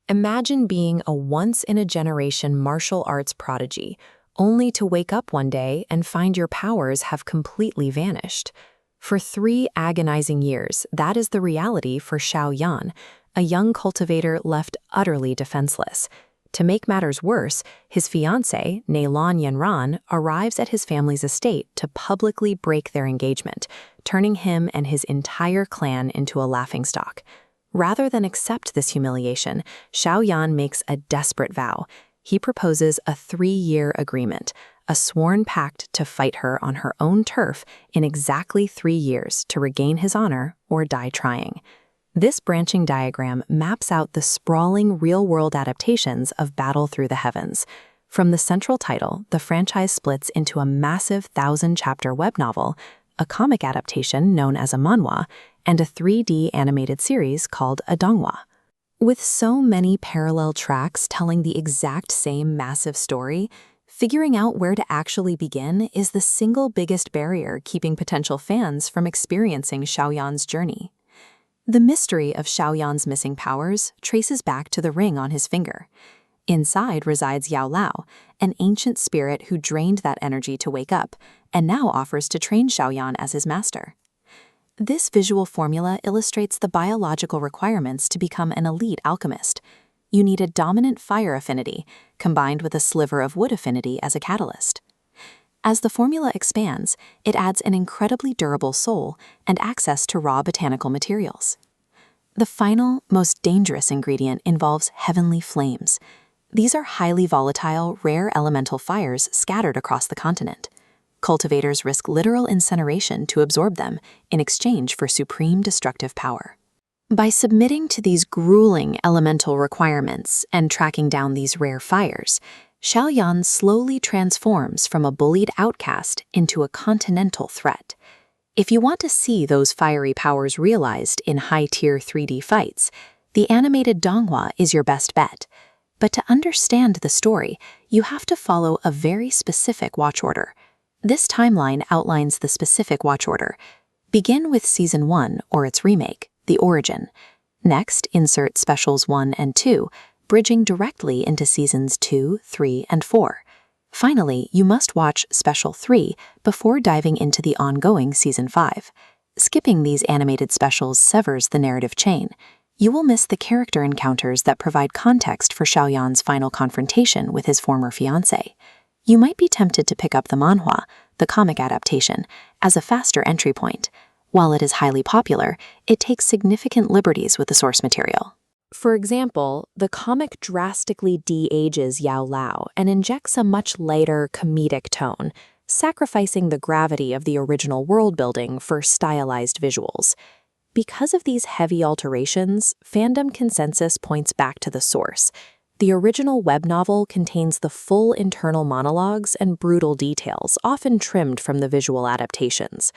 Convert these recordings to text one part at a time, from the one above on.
Imagine being a once-in-a-generation martial arts prodigy, only to wake up one day and find your powers have completely vanished. For 3 agonizing years, that is the reality for Xiaoyan, a young cultivator left utterly defenseless. To make matters worse, his fiancée, Neilan Yanran, arrives at his family's estate to publicly break their engagement, turning him and his entire clan into a laughingstock. Rather than accept this humiliation, Xiaoyan makes a desperate vow. He proposes a 3-year agreement, a sworn pact to fight her on her own turf in exactly 3 years to regain his honor or die trying. This branching diagram maps out the sprawling real-world adaptations of Battle Through the Heavens. From the central title, the franchise splits into a massive 1,000-chapter web novel, a comic adaptation known as a manhwa, and a 3D animated series called a donghua. With so many parallel tracks telling the exact same massive story, figuring out where to actually begin is the single biggest barrier keeping potential fans from experiencing Xiaoyan's journey. The mystery of Xiaoyan's missing powers traces back to the ring on his finger. Inside resides Yao Lao, an ancient spirit who drained that energy to wake up, and now offers to train Xiaoyan as his master. This visual formula illustrates the biological requirements to become an elite alchemist. You need a dominant fire affinity, combined with a sliver of wood affinity as a catalyst. As the formula expands, it adds an incredibly durable soul and access to raw botanical materials. The final, most dangerous ingredient involves heavenly flames. These are highly volatile, rare elemental fires scattered across the continent. Cultivators risk literal incineration to absorb them in exchange for supreme destructive power. By submitting to these grueling elemental requirements and tracking down these rare fires, Xiaoyan slowly transforms from a bullied outcast into a continental threat. If you want to see those fiery powers realized in high-tier 3D fights, the animated donghua is your best bet. But to understand the story, you have to follow a very specific watch order. This timeline outlines the specific watch order. Begin with Season 1 or its remake, The Origin. Next, insert Specials 1 and 2, bridging directly into Seasons 2, 3, and 4. Finally, you must watch Special 3 before diving into the ongoing Season 5. Skipping these animated specials severs the narrative chain. You will miss the character encounters that provide context for Xiaoyan's final confrontation with his former fiancée. You might be tempted to pick up the manhwa, the comic adaptation, as a faster entry point. While it is highly popular, it takes significant liberties with the source material. For example, the comic drastically de-ages Yao Lao and injects a much lighter, comedic tone, sacrificing the gravity of the original world-building for stylized visuals. Because of these heavy alterations, fandom consensus points back to the source. The original web novel contains the full internal monologues and brutal details, often trimmed from the visual adaptations.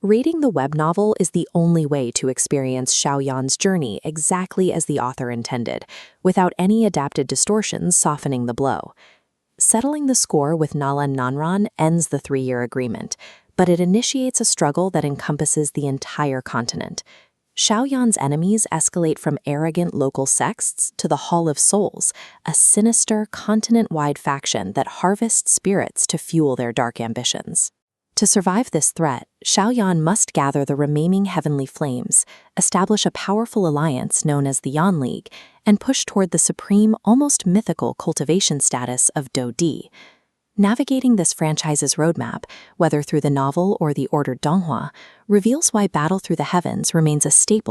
Reading the web novel is the only way to experience Xiaoyan's journey exactly as the author intended, without any adapted distortions softening the blow. Settling the score with Nalan Nanran ends the 3-year agreement, but it initiates a struggle that encompasses the entire continent. Xiaoyan's enemies escalate from arrogant local sects to the Hall of Souls, a sinister, continent-wide faction that harvests spirits to fuel their dark ambitions. To survive this threat, Xiaoyan must gather the remaining heavenly flames, establish a powerful alliance known as the Yan League, and push toward the supreme, almost mythical cultivation status of Dodi. Navigating this franchise's roadmap, whether through the novel or the ordered donghua, reveals why Battle Through the Heavens remains a staple